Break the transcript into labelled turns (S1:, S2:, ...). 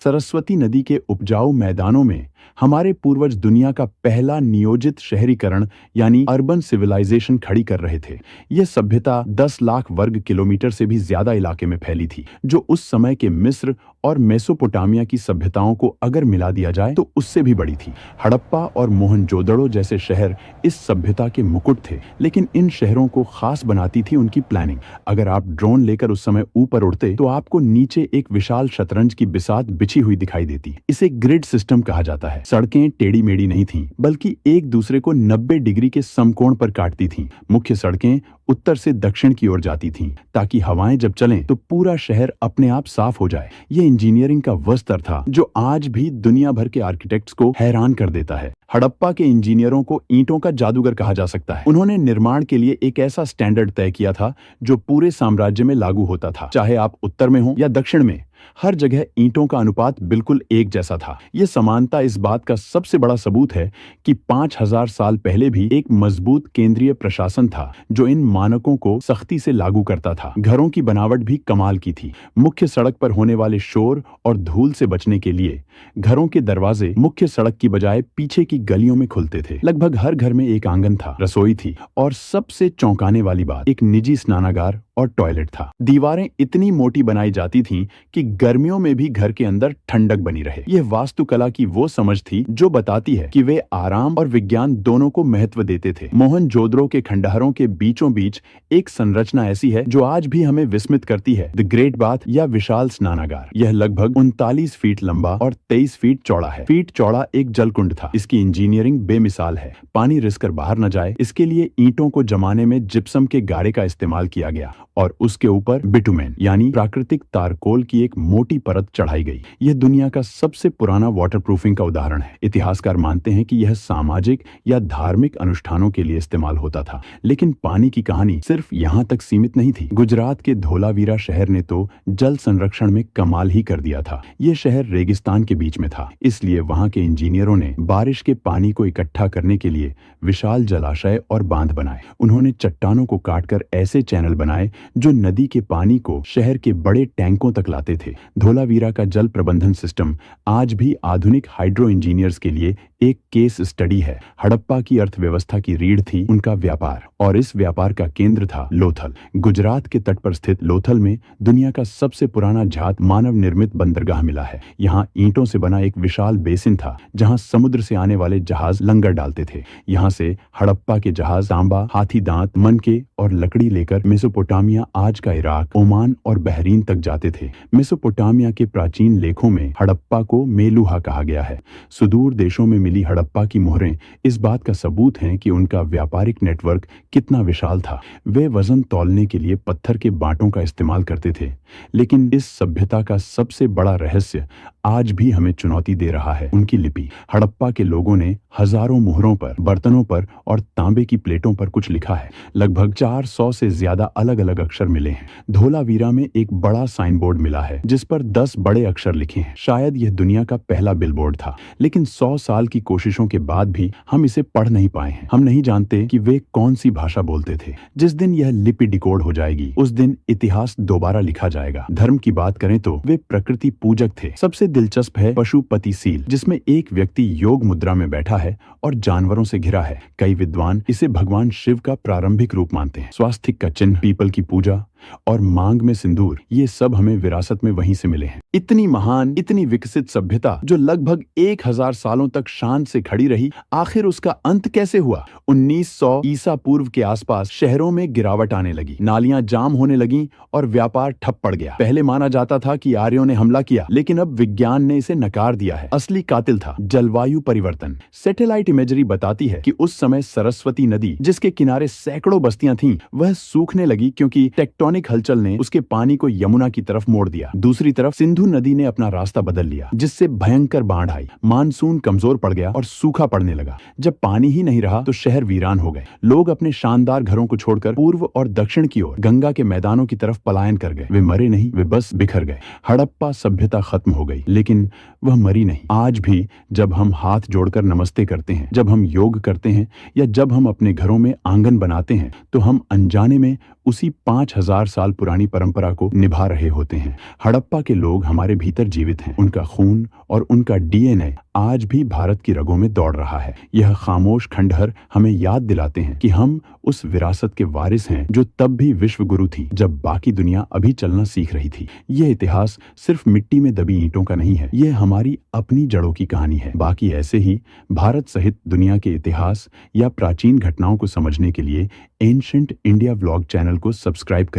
S1: सरस्वती नदी के उपजाऊ मैदानों में हमारे पूर्वज दुनिया का पहला नियोजित शहरीकरण यानी अर्बन सिविलाइजेशन खड़ी कर रहे थे। यह सभ्यता 10 लाख वर्ग किलोमीटर से भी ज्यादा इलाके में फैली थी, जो उस समय के मिस्र और मेसोपोटामिया की सभ्यताओं को अगर मिला दिया जाए तो उससे भी बड़ी थी। हड़प्पा और मोहनजोदड़ो जैसे शहर इस सभ्यता के मुकुट थे, लेकिन इन शहरों को खास बनाती थी उनकी प्लानिंग। अगर आप ड्रोन लेकर उस समय ऊपर उड़ते तो आपको नीचे एक विशाल शतरंज की बिसात बिछी हुई दिखाई देती। इसे ग्रिड सिस्टम कहा जाता है। सड़कें टेढ़ी मेढ़ी नहीं थीं, बल्कि एक दूसरे को 90 डिग्री के समकोण पर काटती थीं। मुख्य सड़कें उत्तर से दक्षिण की ओर जाती थीं, ताकि हवाएं जब चलें तो पूरा शहर अपने आप साफ हो जाए। ये इंजीनियरिंग का वह स्तर था जो आज भी दुनिया भर के आर्किटेक्ट्स को हैरान कर देता है। हड़प्पा के इंजीनियरों को ईंटों का जादूगर कहा जा सकता है। उन्होंने निर्माण के लिए एक ऐसा स्टैंडर्ड तय किया था जो पूरे साम्राज्य में लागू होता था, चाहे आप उत्तर में हो या दक्षिण में। हर जगह ईंटों का अनुपात बिल्कुल एक जैसा था। यह समानता इस बात का सबसे बड़ा सबूत है कि 5000 साल पहले भी एक मजबूत केंद्रीय प्रशासन था जो इन मानकों को सख्ती से लागू करता था। घरों की बनावट भी कमाल की थी। मुख्य सड़क पर होने वाले शोर और धूल से बचने के लिए घरों के दरवाजे मुख्य सड़क की बजाय पीछे की गलियों में खुलते थे। लगभग हर घर में एक आंगन था, रसोई थी और सबसे चौंकाने वाली बात, एक निजी स्नानागार और टॉयलेट था। दीवारें इतनी मोटी बनाई जाती थीं कि गर्मियों में भी घर के अंदर ठंडक बनी रहे। यह वास्तुकला की वो समझ थी जो बताती है कि वे आराम और विज्ञान दोनों को महत्व देते थे। मोहनजोदड़ो के खंडहरों के बीचों बीच एक संरचना ऐसी है जो आज भी हमें विस्मित करती है, द ग्रेट बाथ या विशाल स्नानागार। यह लगभग 39 फीट लंबा और 23 फीट चौड़ा है। फीट चौड़ा एक जलकुंड था। इसकी इंजीनियरिंग बेमिसाल है। पानी रिसकर बाहर न जाए, इसके लिए ईंटों को जमाने में जिप्सम के गारे का इस्तेमाल किया गया और उसके ऊपर बिटुमेन यानी प्राकृतिक तारकोल की एक मोटी परत चढ़ाई गई। यह दुनिया का सबसे पुराना वाटरप्रूफिंग का उदाहरण है। इतिहासकार मानते हैं कि यह सामाजिक या धार्मिक अनुष्ठानों के लिए इस्तेमाल होता था, लेकिन पानी की कहानी सिर्फ यहाँ तक सीमित नहीं थी। गुजरात के धोलावीरा शहर ने तो जल संरक्षण में कमाल ही कर दिया था। यह शहर रेगिस्तान के बीच में था, इसलिए वहां के इंजीनियरों ने बारिश के पानी को इकट्ठा करने के लिए विशाल जलाशय और बांध बनाए। उन्होंने चट्टानों को काटकर ऐसे चैनल बनाए जो नदी के पानी को शहर के बड़े टैंकों तक लाते थे। धोलावीरा का जल प्रबंधन सिस्टम आज भी आधुनिक हाइड्रो इंजीनियर्स के लिए एक केस स्टडी है। हड़प्पा की अर्थव्यवस्था की रीढ़ थी उनका व्यापार, और इस व्यापार का केंद्र था लोथल। गुजरात के तट पर स्थित लोथल में दुनिया का सबसे पुराना जात मानव निर्मित बंदरगाह मिला है। यहाँ ईंटों से बना एक विशाल बेसिन था जहाँ समुद्र से आने वाले जहाज लंगर डालते थे। यहाँ से हड़प्पा के जहाज तांबा, हाथी दांत, मनके और लकड़ी लेकर मेसोपोटामिया, आज का इराक, ओमान और बहरीन तक जाते थे। मेसोपोटामिया के प्राचीन लेखों में हड़प्पा को मेलुहा कहा गया है। सुदूर देशों में मिली हड़प्पा की मोहरें इस बात का सबूत हैं कि उनका व्यापारिक नेटवर्क कितना विशाल था। वे वजन तौलने के लिए पत्थर के बांटों का इस्तेमाल करते थे, लेकिन इस सभ्यता का सबसे बड़ा रहस्य आज भी हमें चुनौती दे रहा है, उनकी लिपि। हड़प्पा के लोगों ने हजारों मुहरों पर, बर्तनों पर और तांबे की प्लेटों पर कुछ लिखा है। लगभग 400 से ज्यादा अलग अलग अक्षर मिले हैं। धोलावीरा में एक बड़ा साइन बोर्ड मिला है जिस पर 10 बड़े अक्षर लिखे हैं। शायद यह दुनिया का पहला बिलबोर्ड था, लेकिन 100 साल की कोशिशों के बाद भी हम इसे पढ़ नहीं पाए हैं। हम नहीं जानते कि वे कौन सी भाषा बोलते थे। जिस दिन यह लिपि डिकोड हो जाएगी, उस दिन इतिहास दोबारा लिखा जाएगा। धर्म की बात करें तो वे प्रकृति पूजक थे। सबसे दिलचस्प है पशुपति सील, जिसमें एक व्यक्ति योग मुद्रा में बैठा है और जानवरों से घिरा है। कई विद्वान इसे भगवान शिव का प्रारंभिक रूप मानते हैं। स्वास्तिक का चिन्ह, पीपल की पूजा और मांग में सिंदूर, ये सब हमें विरासत में वहीं से मिले हैं। इतनी महान, इतनी विकसित सभ्यता जो लगभग 1000 सालों तक शान से खड़ी रही, आखिर उसका अंत कैसे हुआ? 1900 ईसा पूर्व के आसपास शहरों में गिरावट आने लगी, नालियां जाम होने लगी और व्यापार ठप पड़ गया। पहले माना जाता था कि आर्यों ने हमला किया, लेकिन अब विज्ञान ने इसे नकार दिया है। असली कातिल था जलवायु परिवर्तन। सैटेलाइट इमेजरी बताती है कि उस समय सरस्वती नदी, जिसके किनारे सैकड़ों बस्तियां थीं, वह सूखने लगी क्योंकि टेक्टोनिक हलचल ने उसके पानी को यमुना की तरफ मोड़ दिया। दूसरी तरफ सिंधु नदी ने अपना रास्ता बदल लिया, जिससे भयंकर बाढ़ आई। मानसून कमजोर पड़ गया और सूखा पड़ने लगा। जब पानी ही नहीं रहा तो शहर वीरान हो गए। लोग अपने शानदार घरों को छोड़कर पूर्व और दक्षिण की ओर गंगा के मैदानों की तरफ पलायन कर गए। वे मरे नहीं, वे बस बिखर गए। हड़प्पा सभ्यता खत्म हो गई, लेकिन वह मरी नहीं। आज भी जब हम हाथ जोड़कर नमस्ते करते हैं, जब हम योग करते हैं या जब हम अपने घरों में आंगन बनाते हैं, तो हम अनजाने में उसी 5000 हजार साल पुरानी परंपरा को निभा रहे होते हैं। हड़प्पा के लोग हमारे भीतर जीवित हैं। उनका खून और उनका डीएनए आज भी भारत की रगों में दौड़ रहा है। यह खामोश खंडहर हमें याद दिलाते हैं कि हम उस विरासत के वारिस हैं जो तब भी विश्व गुरु थी जब बाकी दुनिया अभी चलना सीख रही थी। यह इतिहास सिर्फ मिट्टी में दबी ईंटों का नहीं है, यह हमारी अपनी जड़ों की कहानी है। बाकी ऐसे ही भारत सहित दुनिया के इतिहास या प्राचीन घटनाओं को समझने के लिए एंशिएंट इंडिया व्लॉग चैनल को सब्सक्राइब करें।